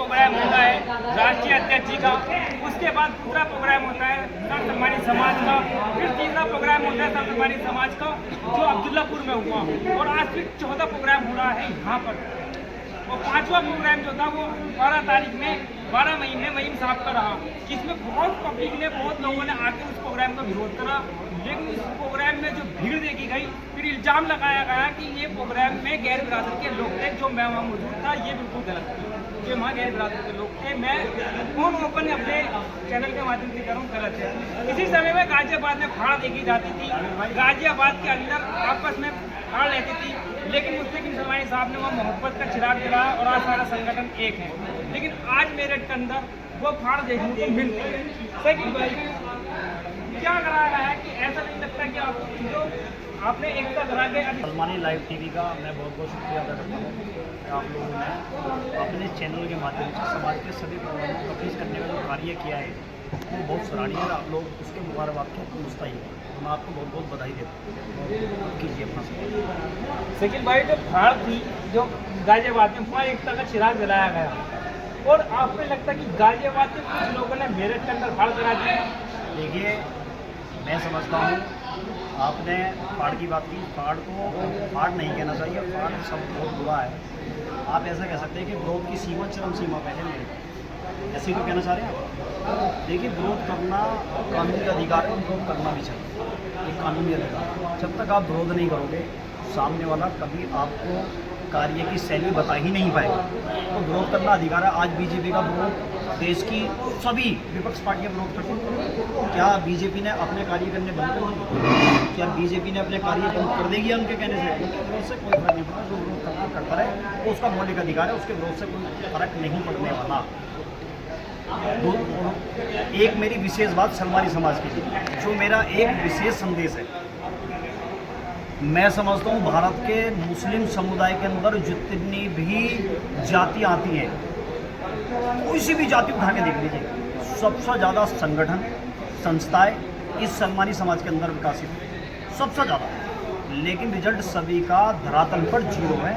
Programme होता है राष्ट्रीय अध्यक्ष जी का, उसके बाद दूसरा प्रोग्राम होता है सर्व सम्मानित समाज का, फिर तीसरा प्रोग्राम होता है सर्व सम्मानित समाज का जो अब्दुल्लापुर में हुआ, और आज फिर 14 प्रोग्राम हो रहा है यहाँ पर। और 5वां प्रोग्राम जो था वो 12 तारीख में 12 मई में मईम साहब का रहा, जिसमें बहुत पब्लिक ने, बहुत लोगों ने आके उस प्रोग्राम का विरोध करा। लेकिन इस प्रोग्राम में जो भीड़ देखी गई, फिर इल्जाम लगाया गया कि ये प्रोग्राम में गैर बिरादर के लोग थे, जो मैं वहाँ मौजूद था, ये बिल्कुल गलत था। जो वहाँ गैर बिरादर के लोग थे, मैं फोन ओपन अपने चैनल के माध्यम से करूँ, गलत है। इसी समय में गाजियाबाद में फाड़ देखी जाती थी, गाजियाबाद के अंदर आपस में फाड़ लेती थी, लेकिन मुस्तकीम सलमानी साहब ने वहाँ मोहब्बत का चिराग जलाया और आज सारा संगठन एक है। लेकिन आज मेरठ के अंदर वो फाड़ देखने को मिलती है। सही भाई क्या कराया गया है कि ऐसा नहीं लगता कि आपको जो आपने एकता करा के सलमानी लाइव टीवी का मैं बहुत बहुत शुक्रिया अदा करता हूँ कि आप लोगों ने अपने चैनल के माध्यम से समाज के सभी प्रोग्रामों को कवरेज करने का जो कार्य किया है वो बहुत सराहनीय है। आप लोग उसके मुबारकबाद के मुस्तहिक हैं, तो मैं आपको बहुत बहुत बधाई देता हूँ। कीजिए अपना सवाल। सेकंड भाई जो फाड़ थी, जो गाजियाबाद में वहाँ एकता का चिराग जलाया गया, और आपको लगता है कि गाजियाबाद के कुछ लोगों ने मेरठ के अंदर फाड़ करा दी? देखिए, मैं समझता हूँ आपने फाड़ की बात की, फाड़ को फाड़ नहीं कहना चाहिए, फाड़ शब्द बहुत बुरा है। आप ऐसा कह सकते हैं कि विरोध की सीमा चरम सीमा पे है मेरे, ऐसे तो कहना चाह रहे हैं। देखिए, विरोध करना कानूनी अधिकार है, विरोध करना भी चाहिए, एक कानूनी अधिकार। जब तक आप विरोध नहीं करोगे, सामने वाला कभी आपको कार्य की शैली बता ही नहीं पाएगा। तो विरोध करना अधिकार है। आज बीजेपी का विरोध देश की सभी विपक्ष पार्टियां विरोध करती हैं। क्या बीजेपी ने अपने कार्य करने बंद कर दिए? क्या बीजेपी ने अपने कार्य बंद कर देगी उनके कहने से? उनके विरोध से कोई फर्क नहीं पड़ता। जो विरोध करना करता रहे, वो उसका मौलिक अधिकार है, उसके विरोध से कोई फर्क नहीं पड़ने वाला। तो एक मेरी विशेष बात सलमानी समाज के लिए, जो मेरा एक विशेष संदेश है, मैं समझता हूँ भारत के मुस्लिम समुदाय के अंदर जितनी भी जाति आती हैं, कोई सी भी जाति उठा के देख लीजिए, सबसे ज़्यादा संगठन संस्थाएं इस सलमानी समाज के अंदर विकसित है, सबसे ज़्यादा। लेकिन रिजल्ट सभी का धरातल पर 0 है।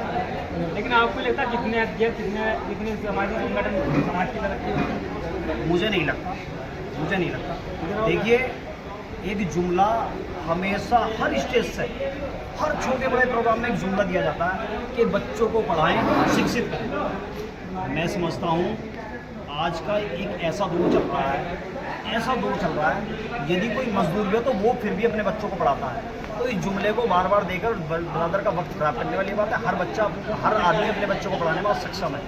लेकिन आपको लगता है जितने अध्यक्ष जितने सामाजिक संगठन समाज की तरफ? मुझे नहीं लगता। देखिए, एक जुमला हमेशा हर स्टेज से, हर छोटे बड़े प्रोग्राम में एक जुमला दिया जाता है कि बच्चों को पढ़ाएं, शिक्षित करें। मैं समझता हूँ आज का एक ऐसा दौर चल रहा है, यदि कोई मजदूर भी हो तो वो फिर भी अपने बच्चों को पढ़ाता है। तो इस जुमले को बार बार देकर ब्रदर का वक्त खराब करने वाली बात है। हर आदमी अपने बच्चों को पढ़ाने में सक्षम है,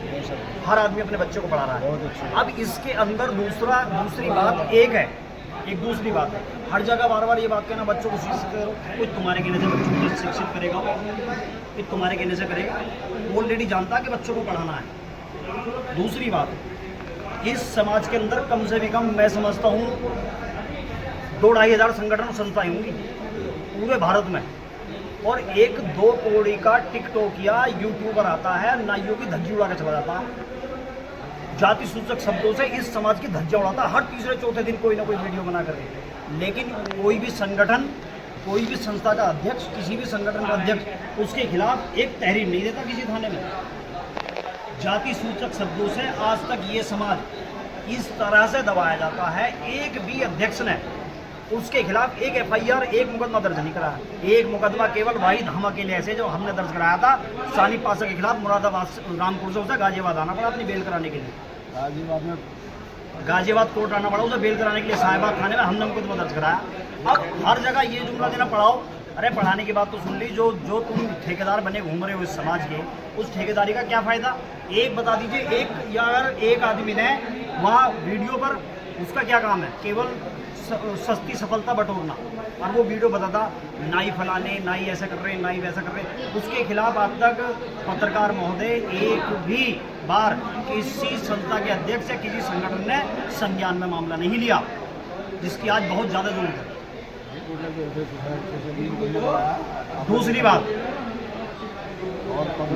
हर आदमी अपने बच्चों को पढ़ा रहा है। अब इसके अंदर दूसरी बात एक दूसरी बात है, हर जगह बार बार ये बात कहना बच्चों को शिक्षित करो, कोई तुम्हारे कहने से बच्चों को शिक्षित करेगा, कोई तुम्हारे कहने से करेगा, ऑलरेडी जानता है कि बच्चों को पढ़ाना है। दूसरी बात, इस समाज के अंदर कम से भी कम मैं समझता हूँ 2-2.5 हज़ार संगठन और संस्थाएं होंगी पूरे भारत में, और 1-2 करोड़ का टिकटॉक या यूट्यूबर आता है, नाइयों की धज्जी उड़ा के चला जाता है, जाति सूचक शब्दों से इस समाज की धज्जियां उड़ाता है हर तीसरे चौथे दिन कोई ना कोई वीडियो बना करके। लेकिन कोई भी संगठन, कोई भी संस्था का अध्यक्ष, किसी भी संगठन का अध्यक्ष उसके खिलाफ एक तहरीर नहीं देता किसी थाने में। जाति सूचक शब्दों से आज तक ये समाज इस तरह से दबाया जाता है, एक भी अध्यक्ष ने उसके खिलाफ एक FIR, एक मुकदमा दर्ज नहीं कराया। एक मुकदमा केवल वाहिद हम अकेले ऐसे जो हमने दर्ज कराया था सानी पासा के खिलाफ, मुरादाबाद रामपुर से उसे गाजियाबाद आना पड़ा अपनी बेल कराने के लिए। गाजियाबाद कोर्ट आना पड़ा उसे बेल कराने के लिए, साहिबाद थाने में हमने मुकदमा दर्ज कराया। अब हर जगह ये जुमला देना पढ़ाओ, अरे पढ़ाने की बात तो सुन ली, जो तुम ठेकेदार बने घूम रहे हो इस समाज के, उस ठेकेदारी का क्या फ़ायदा? एक बता दीजिए, एक आदमी ने वहाँ वीडियो पर उसका क्या काम है? केवल सस्ती सफलता बटोरना, और वो वीडियो बताता नाई फलाने, नाई ऐसा कर रहे हैं, नाई वैसा कर रहे हैं। उसके खिलाफ आज तक पत्रकार महोदय एक भी बार किसी संस्था के अध्यक्ष या किसी संगठन ने संज्ञान में मामला नहीं लिया, जिसकी आज बहुत ज़्यादा जरूरत है। दूसरी बात,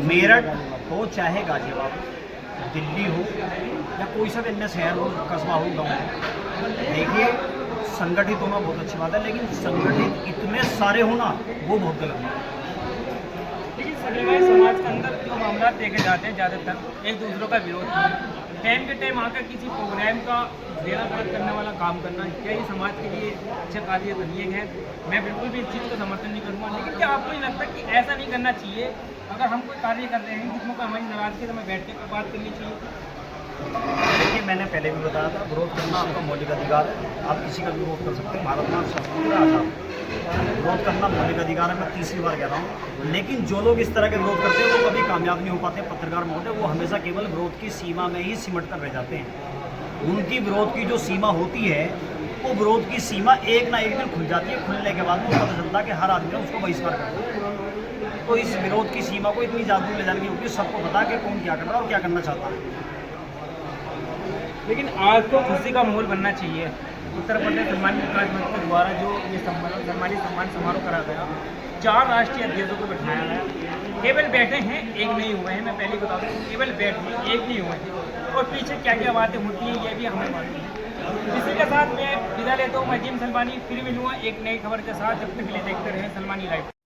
मेरठ हो चाहे गाजियाबाद, दिल्ली हो या कोई सा भी अन्य शहर हो, कस्बा हो, गाँव हो, देखिए संगठित होना बहुत अच्छी बात है, लेकिन संगठित इतने सारे होना वो बहुत गलत है। लेकिन सभी समाज के अंदर जो मामला देखे जाते हैं ज़्यादातर एक दूसरों का विरोध है, टाइम के टाइम आकर किसी प्रोग्राम का बेड़ा गर्क करने वाला काम करना क्या ये समाज के लिए अच्छा कार्य नहीं है। मैं बिल्कुल भी इस चीज़ को समर्थन नहीं करूँगा, लेकिन क्या आपको नहीं लगता कि ऐसा नहीं करना चाहिए? अगर हम कोई कार्य कर रहे हैं जिसमें कोई हमारी नाराजगी है तो हमें बैठ के बात करनी चाहिए। देखिए, मैंने पहले भी बताया था, विरोध करना आपका मौलिक अधिकार है। आप किसी का भी विरोध कर सकते हैं। भारत में स्वतंत्र आज़ाद, विरोध करना मौलिक अधिकार है। मैं तीसरी बार कह रहा हूँ। लेकिन जो लोग इस तरह के विरोध करते हैं वो कभी कामयाब नहीं हो पाते। पत्रकार महोदय, वो हमेशा केवल विरोध की सीमा में ही सिमट कर रह जाते हैं। उनकी विरोध की जो सीमा होती है, वो विरोध की सीमा एक ना एक दिन खुल जाती है। खुलने के बाद वो पता चलता है कि हर आदमी ने उसको बहिष्कार कर दिया। तो इस विरोध की सीमा को इतनी ज़्यादा ले जाने की होती है, सबको पता है कि कौन क्या कर रहा है और क्या करना चाहता है। लेकिन आज तो खुशी का माहौल बनना चाहिए। उत्तर प्रदेश सम्मान विकास मंच के द्वारा जो ये सम्मानित सम्मान समारोह करा गया, 4 राष्ट्रीय अध्यक्षों को बैठाया गया। केवल बैठे हैं, एक नहीं हुए हैं। मैं पहले बता दूँ, केवल बैठे हैं, एक नहीं हुए हैं। और पीछे क्या क्या बातें होती हैं ये भी हमें मालूम है। इसी के साथ मैं विदा लेता हूँ। मैं जिम सलमानी, फिर मिलूँगा एक नई खबर के साथ। जब तक के लिए देखते रहें सलमानी लाइव।